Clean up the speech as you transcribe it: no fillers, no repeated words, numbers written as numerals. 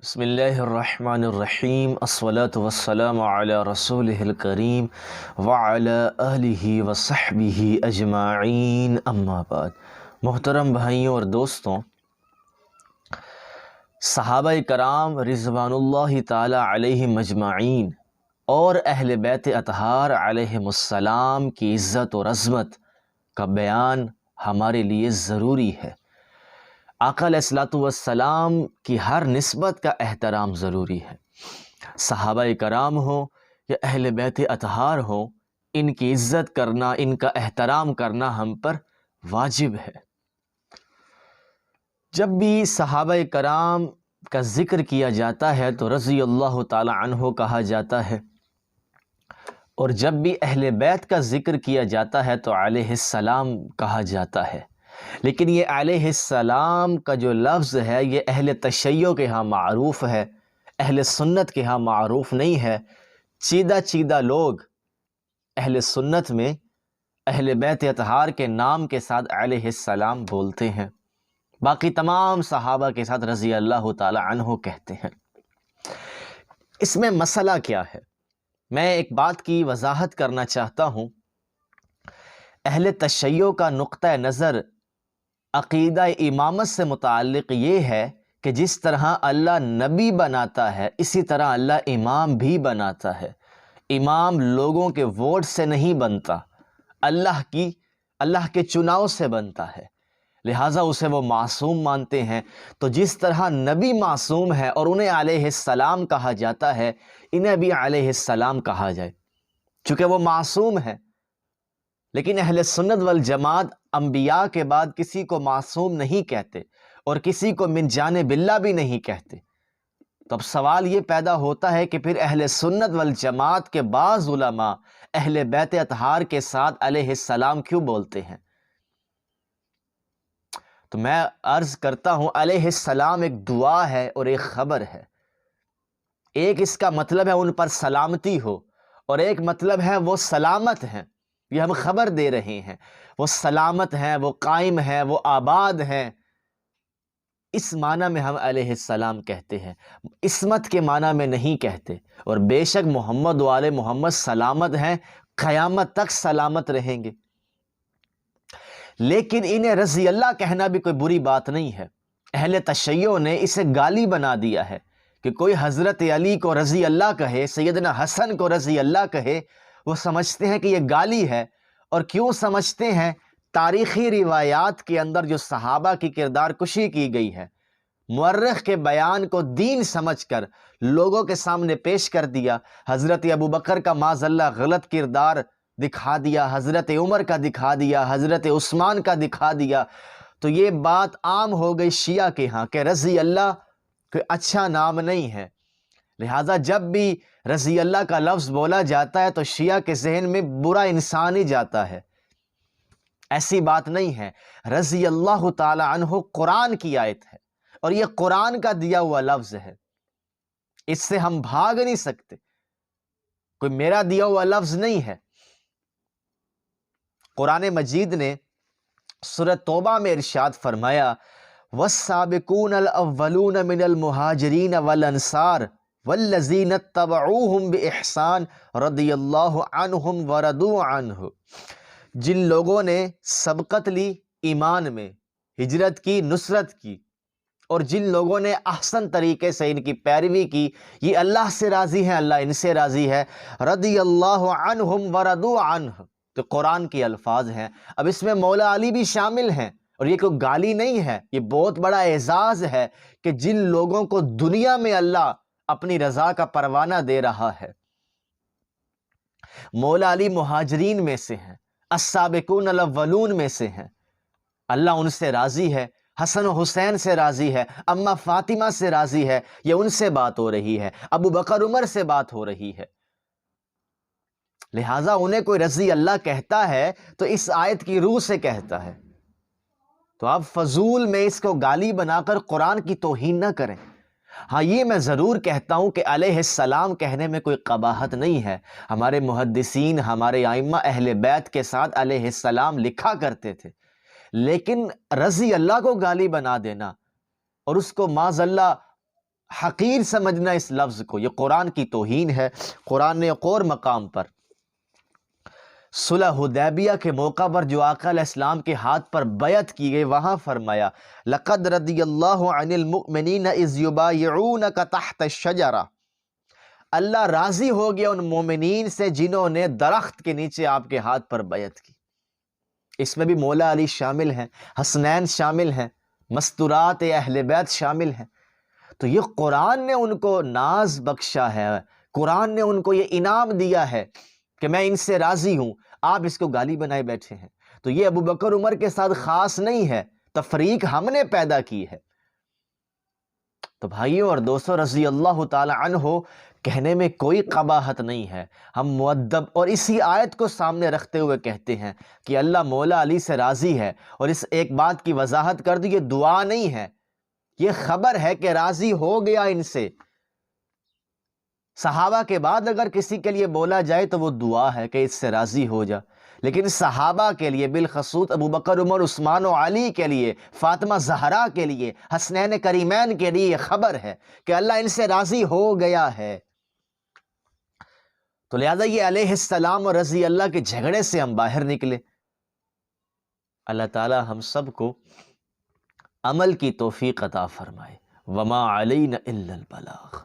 بسم اللہ الرحمن الرحیم الصلاۃ والسلام علی رسولہ الکریم وعلی آلہ وصحبہ اجمعین اما بعد۔ محترم بھائیوں اور دوستوں، صحابہ کرام رضوان اللہ تعالی علیہم اجمعین اور اہل بیت اطہار علیہم السلام کی عزت اور عظمت کا بیان ہمارے لیے ضروری ہے۔ آقا علیہ الصلوۃ والسلام کی ہر نسبت کا احترام ضروری ہے۔ صحابہ کرام ہوں یا اہل بیت اطہار ہوں، ان کی عزت کرنا، ان کا احترام کرنا ہم پر واجب ہے۔ جب بھی صحابہ کرام کا ذکر کیا جاتا ہے تو رضی اللہ تعالی عنہ کہا جاتا ہے، اور جب بھی اہل بیت کا ذکر کیا جاتا ہے تو علیہ السلام کہا جاتا ہے۔ لیکن یہ علیہ السلام کا جو لفظ ہے یہ اہل تشیع کے ہاں معروف ہے، اہل سنت کے ہاں معروف نہیں ہے۔ چیدہ لوگ اہل سنت میں اہل بیت اطہار کے نام کے ساتھ علیہ السلام بولتے ہیں، باقی تمام صحابہ کے ساتھ رضی اللہ تعالی عنہ کہتے ہیں۔ اس میں مسئلہ کیا ہے؟ میں ایک بات کی وضاحت کرنا چاہتا ہوں۔ اہل تشیع کا نقطہ نظر عقیدہ امامت سے متعلق یہ ہے کہ جس طرح اللہ نبی بناتا ہے اسی طرح اللہ امام بھی بناتا ہے۔ امام لوگوں کے ووٹ سے نہیں بنتا، اللہ کے چناؤ سے بنتا ہے، لہٰذا اسے وہ معصوم مانتے ہیں۔ تو جس طرح نبی معصوم ہے اور انہیں علیہ السلام کہا جاتا ہے، انہیں بھی علیہ السلام کہا جائے چونکہ وہ معصوم ہے۔ لیکن اہل سنت والجماعت انبیاء کے بعد کسی کو معصوم نہیں کہتے اور کسی کو من جانب اللہ بھی نہیں کہتے۔ تو اب سوال یہ پیدا ہوتا ہے کہ پھر اہل سنت والجماعت کے بعض علماء اہل بیت اطہار کے ساتھ علیہ السلام کیوں بولتے ہیں؟ تو میں عرض کرتا ہوں، علیہ السلام ایک دعا ہے اور ایک خبر ہے۔ ایک اس کا مطلب ہے ان پر سلامتی ہو، اور ایک مطلب ہے وہ سلامت ہیں، یہ ہم خبر دے رہے ہیں، وہ سلامت ہیں، وہ قائم ہیں، وہ آباد ہیں۔ اس معنی میں ہم علیہ السلام کہتے ہیں، عصمت کے معنی میں نہیں کہتے۔ اور بے شک محمد و آل محمد سلامت ہیں، قیامت تک سلامت رہیں گے۔ لیکن انہیں رضی اللہ کہنا بھی کوئی بری بات نہیں ہے۔ اہل تشیع نے اسے گالی بنا دیا ہے کہ کوئی حضرت علی کو رضی اللہ کہے، سیدنا حسن کو رضی اللہ کہے، وہ سمجھتے ہیں کہ یہ گالی ہے۔ اور کیوں سمجھتے ہیں؟ تاریخی روایات کے اندر جو صحابہ کی کردار کشی کی گئی ہے، مورخ کے بیان کو دین سمجھ کر لوگوں کے سامنے پیش کر دیا۔ حضرت ابوبکر کا معاذ اللہ غلط کردار دکھا دیا، حضرت عمر کا دکھا دیا، حضرت عثمان کا دکھا دیا۔ تو یہ بات عام ہو گئی شیعہ کے ہاں کہ رضی اللہ کوئی اچھا نام نہیں ہے، لہٰذا جب بھی رضی اللہ کا لفظ بولا جاتا ہے تو شیعہ کے ذہن میں برا انسان ہی جاتا ہے۔ ایسی بات نہیں ہے۔ رضی اللہ تعالی عنہ قرآن کی آیت ہے، اور یہ قرآن کا دیا ہوا لفظ ہے، اس سے ہم بھاگ نہیں سکتے، کوئی میرا دیا ہوا لفظ نہیں ہے۔ قرآن مجید نے سورۃ توبہ میں ارشاد فرمایا، وَالسَّابِقُونَ الْأَوَّلُونَ مِنَ الْمُهَاجِرِينَ وَالْأَنصَارِ وَالَّذِينَ اتَّبَعُوهُمْ بِإِحْسَانٍ رَضِيَ اللَّهُ عَنْهُمْ وَرَضُوا عَنْهُ۔ جن لوگوں نے سبقت لی ایمان میں، ہجرت کی، نصرت کی، اور جن لوگوں نے احسن طریقے سے ان کی پیروی کی، یہ اللہ سے راضی ہیں، اللہ ان سے راضی ہے۔ رضی اللہ عنہم ورضوا عنہ، تو قرآن کے الفاظ ہیں۔ اب اس میں مولا علی بھی شامل ہیں، اور یہ کوئی گالی نہیں ہے، یہ بہت بڑا اعزاز ہے کہ جن لوگوں کو دنیا میں اللہ اپنی رضا کا پروانہ دے رہا ہے، مولا علی مہاجرین میں سے ہیں، السابقون الاولون میں سے ہیں، اللہ ان سے راضی ہے، حسن و حسین سے راضی ہے، اماں فاطمہ سے راضی ہے، یہ ان سے بات ہو رہی ہے، ابو بکر عمر سے بات ہو رہی ہے۔ لہٰذا انہیں کوئی رضی اللہ کہتا ہے تو اس آیت کی روح سے کہتا ہے، تو آپ فضول میں اس کو گالی بنا کر قرآن کی توہین نہ کریں۔ ہاں یہ میں ضرور کہتا ہوں کہ علیہ السلام کہنے میں کوئی قباحت نہیں ہے۔ ہمارے محدثین، ہمارے ائمہ اہل بیت کے ساتھ علیہ السلام لکھا کرتے تھے، لیکن رضی اللہ کو گالی بنا دینا اور اس کو معاذ اللہ حقیر سمجھنا اس لفظ کو، یہ قرآن کی توہین ہے۔ قرآن نے ایک اور مقام پر صلح حدیبیہ کے موقع پر جو آقا علیہ السلام کے ہاتھ پر بیعت کی گئی، وہاں فرمایا لَقَدْ رَضِيَ اللَّهُ عَنِ الْمُؤْمِنِينَ إِذْ يُبَايِعُونَكَ تَحْتَ الشَّجَرَةِ، اللہ راضی ہو گیا ان مومنین سے جنہوں نے درخت کے نیچے آپ کے ہاتھ پر بیعت کی۔ اس میں بھی مولا علی شامل ہیں، حسنین شامل ہیں، مستورات اہل بیت شامل ہیں۔ تو یہ قرآن نے ان کو ناز بخشا ہے، قرآن نے ان کو یہ انعام دیا ہے کہ میں ان سے راضی ہوں، آپ اس کو گالی بنائے بیٹھے ہیں۔ تو یہ ابو بکر عمر کے ساتھ خاص نہیں ہے، تفریق ہم نے پیدا کی ہے۔ تو بھائیوں اور دوستوں، رضی اللہ تعالی عنہ کہنے میں کوئی قباحت نہیں ہے، ہم مؤدب اور اسی آیت کو سامنے رکھتے ہوئے کہتے ہیں کہ اللہ مولا علی سے راضی ہے، اور اس ایک بات کی وضاحت کر دی، یہ دعا نہیں ہے، یہ خبر ہے کہ راضی ہو گیا ان سے۔ صحابہ کے بعد اگر کسی کے لیے بولا جائے تو وہ دعا ہے کہ اس سے راضی ہو جا، لیکن صحابہ کے لیے بالخصوص ابو بکر عمر عثمان و علی کے لیے، فاطمہ زہرا کے لیے، حسنین کریمین کے لیے یہ خبر ہے کہ اللہ ان سے راضی ہو گیا ہے۔ تو لہذا یہ علیہ السلام اور رضی اللہ کے جھگڑے سے ہم باہر نکلے۔ اللہ تعالی ہم سب کو عمل کی توفیق عطا فرمائے۔ وما علینا الا البلاغ۔